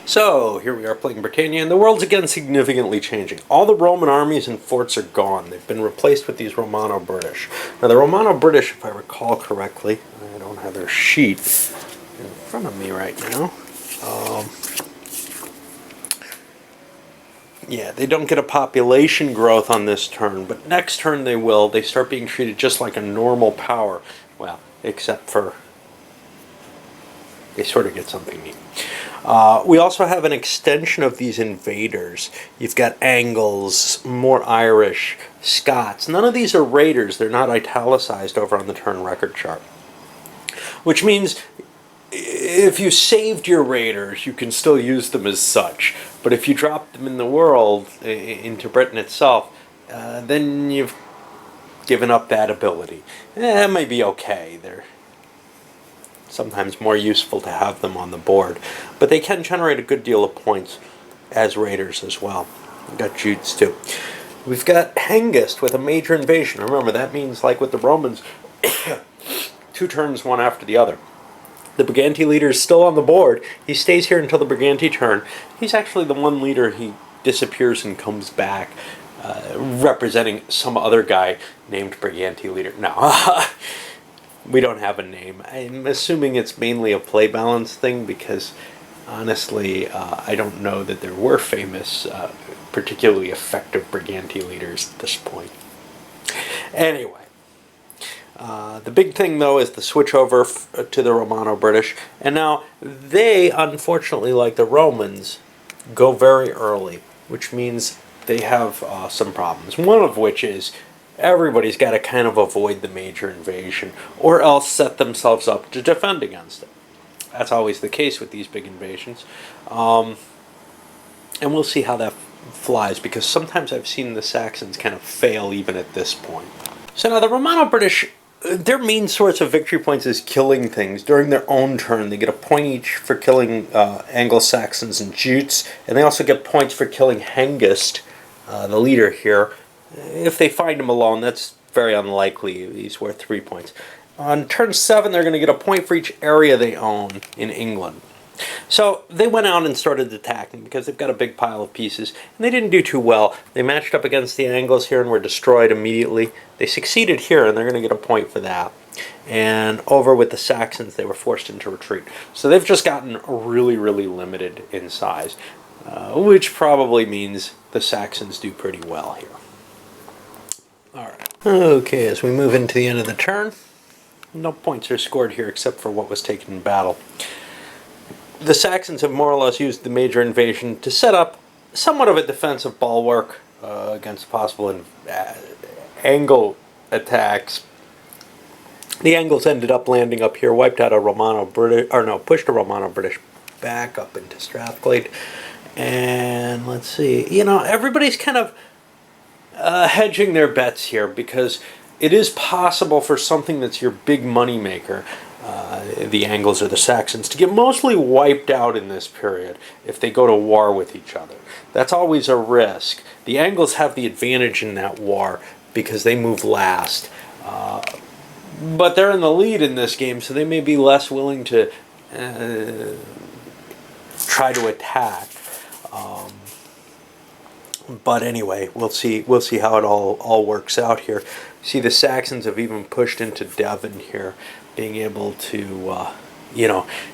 So, here we are playing Britannia, and the world's again significantly changing. All the Roman armies and forts are gone. They've been replaced with these Romano-British. Now, the Romano-British, if I recall correctly, I don't have their sheet in front of me right now. Yeah, they don't get a population growth on this turn, but next turn they will. They start being treated just like a normal power. Well, except for they sort of get something neat. We also have an extension of these invaders. You've got Angles, more Irish, Scots. None of these are raiders. They're not italicized over on the turn record chart. Which means if you saved your raiders, you can still use them as such. But if you dropped them in the world, into Britain itself, then you've given up that ability. That may be okay. They're sometimes more useful to have them on the board. But they can generate a good deal of points as raiders as well. We've got Jutes too. We've got Hengist with a major invasion. Remember, that means, like with the Romans, 2 turns one after the other. The Briganti leader is still on the board. He stays here until the Briganti turn. He's actually the one leader. He disappears and comes back, representing some other guy named Briganti leader. No, we don't have a name. I'm assuming it's mainly a play balance thing because, honestly, I don't know that there were famous, particularly effective Briganti leaders at this point. Anyway. The big thing, though, is the switch over to the Romano-British. And now, they, unfortunately, like the Romans, go very early, which means they have some problems. One of which is everybody's got to kind of avoid the major invasion, or else set themselves up to defend against it. That's always the case with these big invasions. And we'll see how that flies, because sometimes I've seen the Saxons kind of fail even at this point. So now the Romano-British, their main source of victory points is killing things. During their own turn, they get a point each for killing Anglo-Saxons and Jutes, and they also get points for killing Hengist, the leader here. If they find him alone, that's very unlikely. He's worth 3 points. On turn 7, they're going to get a point for each area they own in England. So they went out and started attacking because they've got a big pile of pieces, and they didn't do too well. They matched up against the Angles here and were destroyed immediately. They succeeded here, and they're going to get a point for that. And over with the Saxons, they were forced into retreat. So they've just gotten really, really limited in size, which probably means the Saxons do pretty well here. All right. Okay, as we move into the end of the turn, no points are scored here except for what was taken in battle. The Saxons have more or less used the major invasion to set up somewhat of a defensive bulwark against possible Angle attacks. The Angles ended up landing up here, wiped out a Romano-British, or no, pushed a Romano-British back up into Strathclyde. And let's see, everybody's kind of hedging their bets here because it is possible for something that's your big money maker, the Angles or the Saxons, to get mostly wiped out in this period if they go to war with each other. That's always a risk. The Angles have the advantage in that war because they move last. But they're in the lead in this game, so they may be less willing to try to attack. But anyway, we'll see how it all works out here. See, the Saxons have even pushed into Devon here, being able to,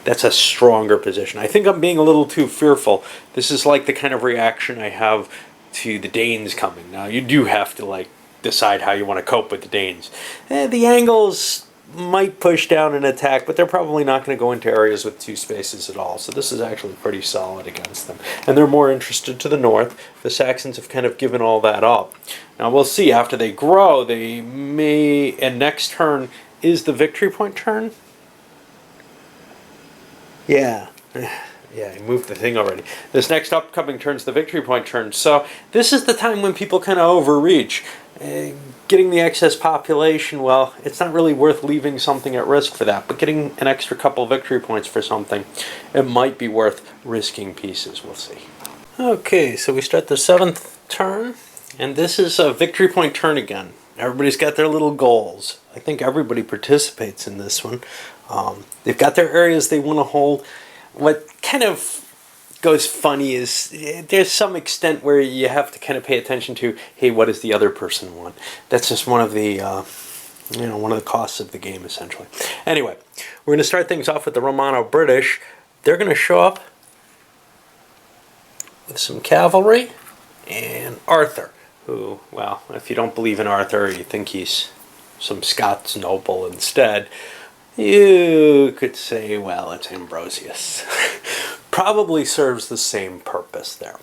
that's a stronger position. I think I'm being a little too fearful. This is like the kind of reaction I have to the Danes coming. Now, you do have to, decide how you want to cope with the Danes. The Angles might push down and attack, but they're probably not going to go into areas with 2 spaces at all. So this is actually pretty solid against them. And they're more interested to the north. The Saxons have kind of given all that up. Now we'll see. After they grow, they may... And next turn is the victory point turn? Yeah. Yeah, I moved the thing already. This next upcoming turn's the victory point turn. So this is the time when people kind of overreach. Getting the excess population, well, it's not really worth leaving something at risk for that. But getting an extra couple victory points for something, it might be worth risking pieces. We'll see. Okay, so we start the 7th turn. And this is a victory point turn again. Everybody's got their little goals. I think everybody participates in this one. They've got their areas they want to hold. What kind of goes funny is there's some extent where you have to kind of pay attention to, hey, what does the other person want? That's just one of the one of the costs of the game, essentially. Anyway, we're going to start things off with the Romano-British. They're going to show up with some cavalry and Arthur, who, well, if you don't believe in Arthur, you think he's some Scots noble instead, you could say, well, it's Ambrosius. Probably serves the same purpose there.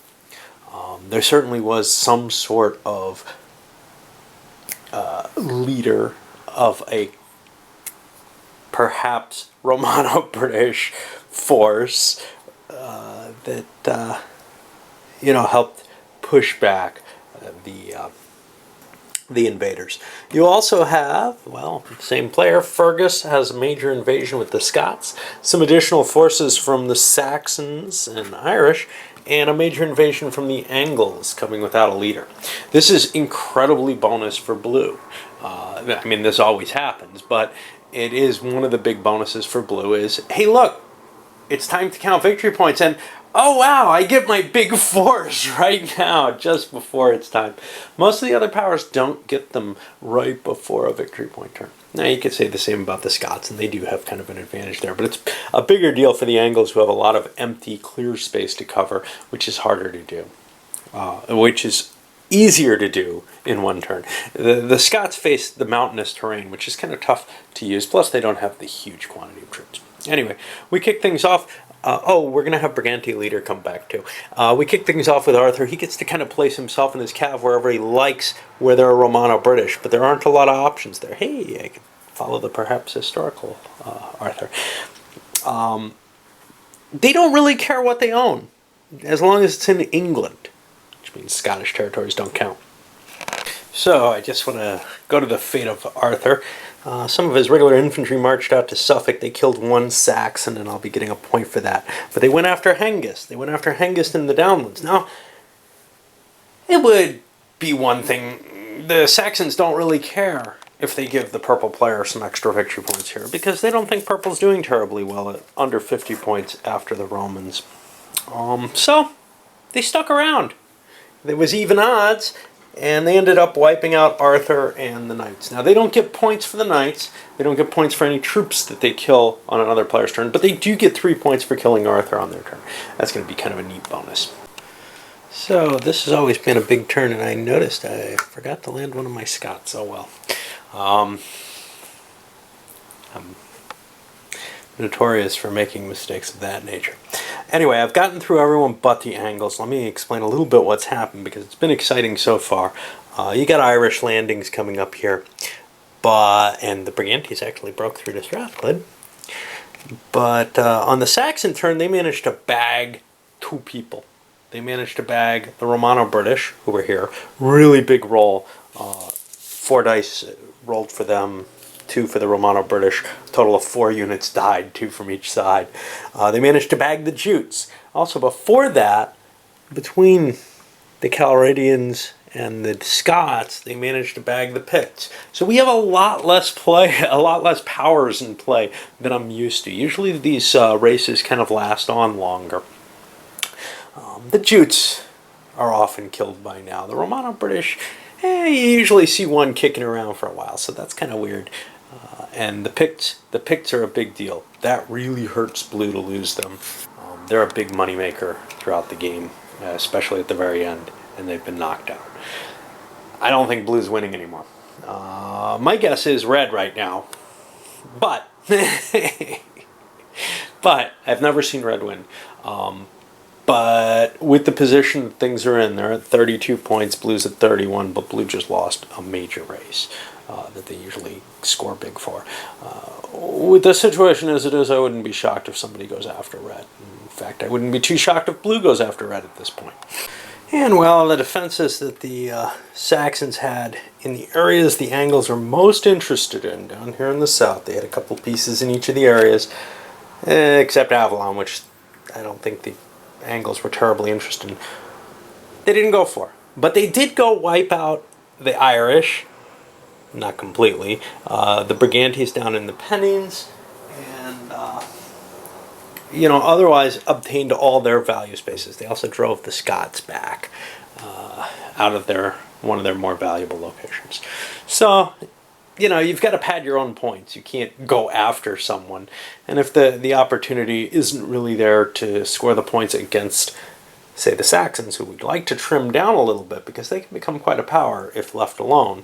There certainly was some sort of leader of a perhaps Romano-British force that helped push back the invaders. You also have, well, same player, Fergus has a major invasion with the Scots, some additional forces from the Saxons and Irish, and a major invasion from the Angles coming without a leader. This is incredibly bonus for blue. I mean, this always happens, but it is one of the big bonuses for blue is, hey, look, it's time to count victory points, and oh wow, I get my big force right now, just before it's time. Most of the other powers don't get them right before a victory point turn. Now, you could say the same about the Scots, and they do have kind of an advantage there, but it's a bigger deal for the Angles, who have a lot of empty, clear space to cover, which is harder to do, which is easier to do in one turn. The Scots face the mountainous terrain, which is kind of tough to use, plus they don't have the huge quantity of troops. Anyway, we kick things off. We're going to have Britannia leader come back too. We kick things off with Arthur. He gets to kind of place himself and his cav wherever he likes, where there are Romano-British, but there aren't a lot of options there. Hey, I could follow the perhaps historical Arthur. They don't really care what they own, as long as it's in England, which means Scottish territories don't count. So I just want to go to the fate of Arthur. Some of his regular infantry marched out to Suffolk. They killed one Saxon, and I'll be getting a point for that. But they went after Hengist. They went after Hengist in the Downlands. Now, it would be one thing. The Saxons don't really care if they give the purple player some extra victory points here, because they don't think purple's doing terribly well at under 50 points after the Romans. So, they stuck around. There was even odds, and they ended up wiping out Arthur and the Knights. Now, they don't get points for the Knights. They don't get points for any troops that they kill on another player's turn, but they do get 3 points for killing Arthur on their turn. That's going to be kind of a neat bonus. So, this has always been a big turn, and I noticed I forgot to land one of my Scots. Oh, well. I'm notorious for making mistakes of that nature. Anyway, I've gotten through everyone but the Angles. Let me explain a little bit what's happened, because it's been exciting so far. You got Irish landings coming up here, and the Brigantes actually broke through to Strathclyde. But on the Saxon turn, they managed to bag 2 people. They managed to bag the Romano-British, who were here. Really big roll. 4 dice rolled for them, 2 for the Romano-British. A total of 4 units died, 2 from each side. They managed to bag the Jutes. Also, before that, between the Calridians and the Scots, they managed to bag the Picts. So we have a lot less powers in play than I'm used to. Usually these races kind of last on longer. The Jutes are often killed by now. The Romano-British, you usually see one kicking around for a while, so that's kind of weird. And the Picts are a big deal. That really hurts blue to lose them. They're a big moneymaker throughout the game, especially at the very end, and they've been knocked out. I don't think blue's winning anymore. My guess is red right now, but I've never seen red win. But with the position things are in, they're at 32 points, blue's at 31, but blue just lost a major race that they usually score big for. With the situation as it is, I wouldn't be shocked if somebody goes after red. In fact, I wouldn't be too shocked if blue goes after red at this point. And well, the defenses that the Saxons had in the areas the Angles are most interested in, down here in the south, they had a couple pieces in each of the areas, except Avalon, which I don't think the Angles were terribly interested in. They didn't go for. But they did go wipe out the Irish, not completely, the Brigantes down in the Pennines, and otherwise obtained all their value spaces. They also drove the Scots back out of one of their more valuable locations. So, you've got to pad your own points. You can't go after someone. And if the opportunity isn't really there to score the points against, say, the Saxons, who we'd like to trim down a little bit because they can become quite a power if left alone,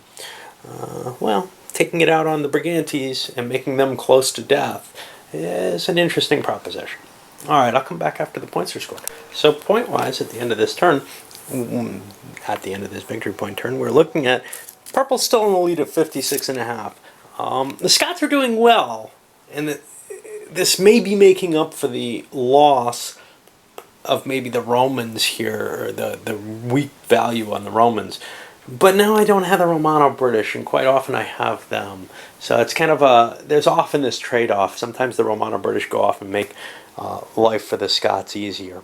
taking it out on the Brigantes and making them close to death is an interesting proposition. All right, I'll come back after the points are scored. So point-wise, at the end of this turn, at the end of this victory point turn, we're looking at purple's still in the lead at 56.5. The Scots are doing well, and this may be making up for the loss of maybe the Romans here, or the weak value on the Romans. But now I don't have the Romano-British, and quite often I have them. So it's kind of there's often this trade-off. Sometimes the Romano-British go off and make life for the Scots easier.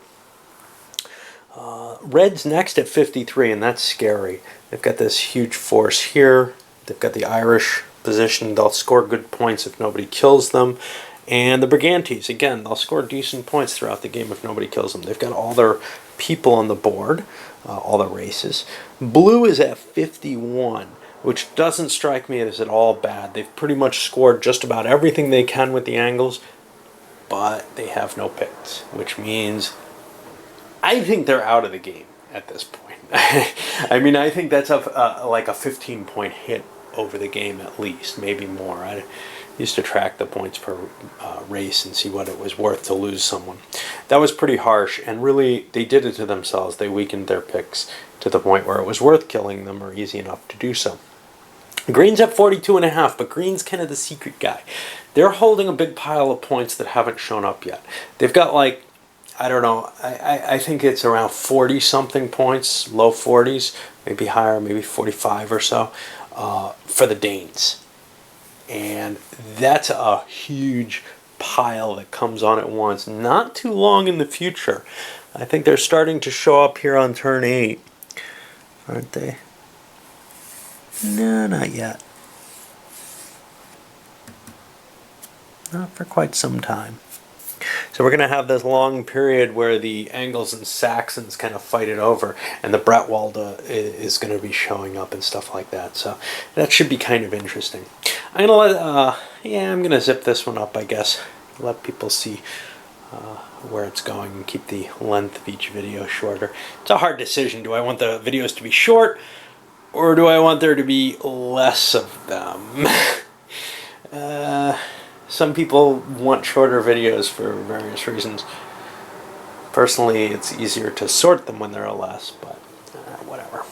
Red's next at 53, and that's scary. They've got this huge force here. They've got the Irish position. They'll score good points if nobody kills them. And the Brigantes, again, they'll score decent points throughout the game if nobody kills them. They've got all their people on the board, all their races. Blue is at 51, which doesn't strike me as at all bad. They've pretty much scored just about everything they can with the angles, but they have no picks, which means I think they're out of the game at this point. I mean, I think that's like a 15-point hit over the game at least, maybe more. I used to track the points per race and see what it was worth to lose someone. That was pretty harsh, and really, they did it to themselves. They weakened their picks to the point where it was worth killing them or easy enough to do so. Green's at 42.5, but Green's kind of the secret guy. They're holding a big pile of points that haven't shown up yet. They've got like, I don't know, I think it's around 40-something points, low 40s, maybe higher, maybe 45 or so, for the Danes. And that's a huge pile that comes on at once, not too long in the future. I think they're starting to show up here on turn 8, aren't they? No, not yet. Not for quite some time. So we're going to have this long period where the Angles and Saxons kind of fight it over, and the Bretwalda is going to be showing up and stuff like that. So that should be kind of interesting. I'm going to I'm going to zip this one up, I guess. Let people see where it's going and keep the length of each video shorter. It's a hard decision. Do I want the videos to be short, or do I want there to be less of them? Some people want shorter videos for various reasons. Personally, it's easier to sort them when there are less, but whatever.